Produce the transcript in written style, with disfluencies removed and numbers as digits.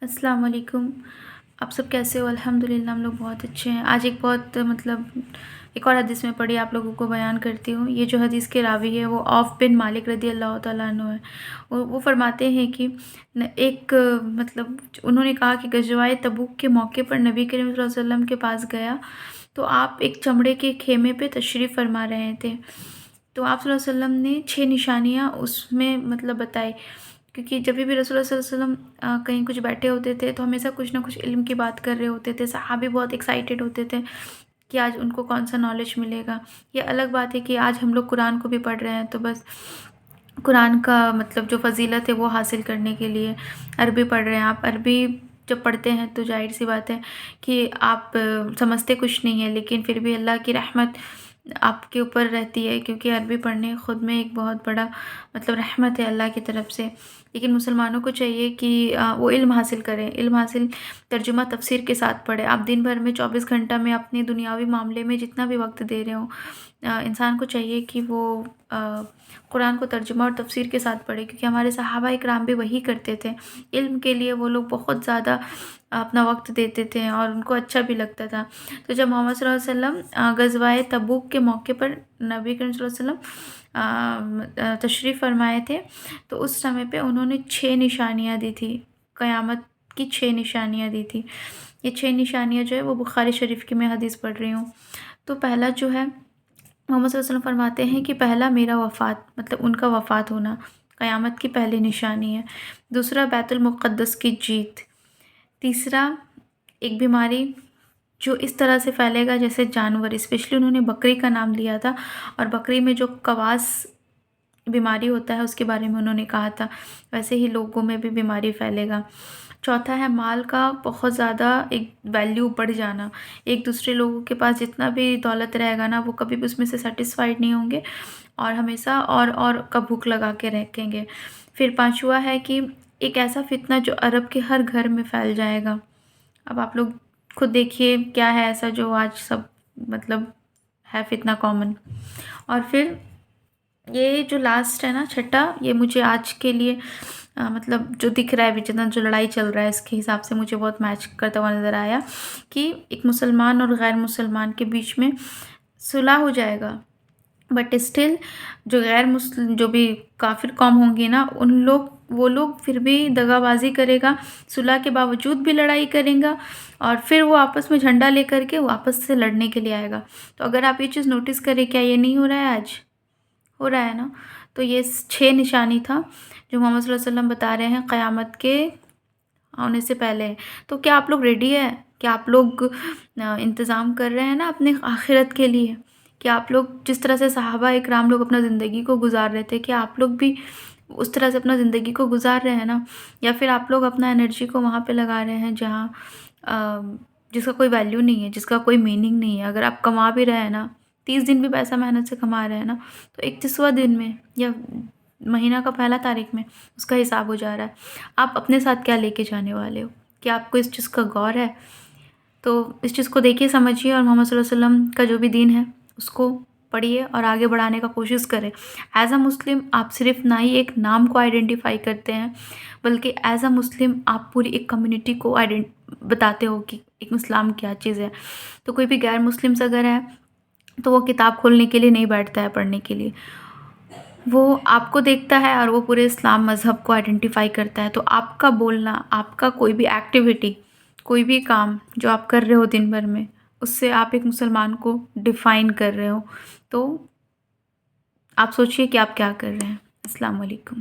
السلام علیکم۔ آپ سب کیسے ہو؟ الحمدللہ ہم لوگ بہت اچھے ہیں۔ آج ایک بہت ایک اور حدیث میں پڑھی آپ لوگوں کو بیان کرتی ہوں۔ یہ جو حدیث کے راوی ہے وہ عوف بن مالک رضی اللہ تعالیٰ عنہ ہے۔ وہ فرماتے ہیں کہ ایک انہوں نے کہا کہ غزوہ تبوک کے موقع پر نبی کریم صلی اللہ علیہ وسلم کے پاس گیا تو آپ ایک چمڑے کے خیمے پہ تشریف فرما رہے تھے، تو آپ صلی اللہ علیہ وسلم نے 6 نشانیاں اس میں بتائی، کیونکہ جب بھی رسول اللہ صلی اللہ علیہ وسلم کہیں کچھ بیٹھے ہوتے تھے تو ہمیشہ کچھ نہ کچھ علم کی بات کر رہے ہوتے تھے۔ صحابی بہت ایکسائٹیڈ ہوتے تھے کہ آج ان کو کون سا نالج ملے گا۔ یہ الگ بات ہے کہ آج ہم لوگ قرآن کو بھی پڑھ رہے ہیں تو بس قرآن کا جو فضیلت ہے وہ حاصل کرنے کے لیے عربی پڑھ رہے ہیں۔ آپ عربی جب پڑھتے ہیں تو ظاہر سی بات ہے کہ آپ سمجھتے کچھ نہیں ہیں، لیکن پھر بھی اللہ کی رحمت آپ کے اوپر رہتی ہے، کیونکہ عربی پڑھنے خود میں ایک بہت بڑا رحمت ہے اللہ کی طرف سے۔ لیکن مسلمانوں کو چاہیے کہ وہ علم حاصل کریں، علم حاصل ترجمہ تفسیر کے ساتھ پڑھیں۔ آپ دن بھر میں 24 گھنٹہ میں اپنے دنیاوی معاملے میں جتنا بھی وقت دے رہے ہوں، انسان کو چاہیے کہ وہ قرآن کو ترجمہ اور تفسیر کے ساتھ پڑھے، کیونکہ ہمارے صحابہ اکرام بھی وہی کرتے تھے۔ علم کے لیے وہ لوگ بہت زیادہ اپنا وقت دیتے تھے اور ان کو اچھا بھی لگتا تھا۔ تو جب محمد صلی اللہ علیہ وسلم غزوہ تبوک کے موقع پر نبی کریم صلی اللہ علیہ وسلم تشریف فرمائے تھے تو اس سمے پہ انہوں نے 6 نشانیاں دی تھی، قیامت کی 6 نشانیاں دی تھی۔ یہ 6 نشانیاں جو ہے وہ بخاری شریف کی میں حدیث پڑھ رہی ہوں۔ تو پہلا جو ہے، محمد صلی اللہ علیہ وسلم فرماتے ہیں کہ پہلا میرا وفات، ان کا وفات ہونا قیامت کی پہلی نشانی ہے۔ دوسرا بیت المقدس کی جیت۔ تیسرا ایک بیماری جو اس طرح سے پھیلے گا جیسے جانور، اسپیشلی انہوں نے بکری کا نام لیا تھا، اور بکری میں جو کواس بیماری ہوتا ہے اس کے بارے میں انہوں نے کہا تھا، ویسے ہی لوگوں میں بھی بیماری پھیلے گا۔ چوتھا ہے مال کا بہت زیادہ ایک ویلیو بڑھ جانا، ایک دوسرے لوگوں کے پاس جتنا بھی دولت رہے گا نا وہ کبھی بھی اس میں سے سیٹسفائیڈ نہیں ہوں گے اور ہمیشہ اور کا بھوک لگا کے رکھیں گے۔ پھر پانچواں ہے کہ ایک ایسا فتنہ جو عرب کے ہر گھر میں پھیل جائے گا۔ اب آپ لوگ خود دیکھیے کیا ہے ایسا جو آج سب ہے فتنہ کامن۔ اور پھر یہ جو لاسٹ ہے نا، چھٹا، یہ مجھے آج کے لیے جو دکھ رہا ہے جتنا جو لڑائی چل رہا ہے اس کے حساب سے مجھے بہت میچ کرتا ہوا نظر آیا کہ ایک مسلمان اور غیر مسلمان کے بیچ میں صلح ہو جائے گا، بٹ اسٹل جو غیر مسلم، جو بھی کافر قوم ہوں گی نا، وہ لوگ پھر بھی دغا بازی کرے گا، صلح کے باوجود بھی لڑائی کریں گا، اور پھر وہ آپس میں جھنڈا لے کر کے واپس سے لڑنے کے لیے آئے گا۔ تو اگر آپ یہ چیز نوٹس کریں، کیا یہ نہیں ہو رہا ہے آج؟ ہو رہا ہے نا۔ تو یہ 6 نشانی تھا جو محمد صلی اللہ علیہ وسلم بتا رہے ہیں قیامت کے آنے سے پہلے۔ تو کیا آپ لوگ ریڈی ہیں؟ کیا آپ لوگ انتظام کر رہے ہیں نا اپنے آخرت کے لیے؟ کہ آپ لوگ جس طرح سے صحابہ اکرام لوگ اپنا زندگی کو گزار رہے تھے، کیا آپ لوگ بھی اس طرح سے اپنا زندگی کو گزار رہے ہیں نا؟ یا پھر آپ لوگ اپنا انرجی کو وہاں پہ لگا رہے ہیں جہاں جس کا کوئی ویلیو نہیں ہے، جس کا کوئی میننگ نہیں ہے؟ اگر آپ کما بھی رہے ہیں نا، 30 دن بھی پیسہ محنت سے کما رہے ہیں نا، تو 31واں دن میں یا مہینہ کا پہلا تاریخ میں اس کا حساب ہو جا رہا ہے۔ آپ اپنے ساتھ کیا لے کے جانے والے ہو؟ کیا آپ کو اس چیز کا غور ہے؟ تو اس چیز کو دیکھیے، سمجھیے، اور محمد صلی اللہ علیہ وسلم کا جو بھی دین ہے اس کو پڑھیے اور آگے بڑھانے کا کوشش کریں۔ ایز اے مسلم آپ صرف نہ ہی ایک نام کو آئیڈینٹیفائی کرتے ہیں، بلکہ ایز اے مسلم آپ پوری ایک کمیونٹی کو بتاتے ہو کہ ایک اسلام کیا چیز ہے۔ تو کوئی بھی غیر مسلم اگر ہے تو وہ کتاب کھولنے کے لیے نہیں بیٹھتا ہے پڑھنے کے لیے، وہ آپ کو دیکھتا ہے اور وہ پورے اسلام مذہب کو آئیڈینٹیفائی کرتا ہے۔ تو آپ کا بولنا، آپ کا کوئی بھی ایکٹیویٹی، کوئی بھی کام جو آپ کر رہے ہو دن بھر میں، اس سے آپ ایک مسلمان کو ڈیفائن کر رہے ہو۔ تو آپ سوچئے کہ آپ کیا کر رہے ہیں۔ السلام علیکم۔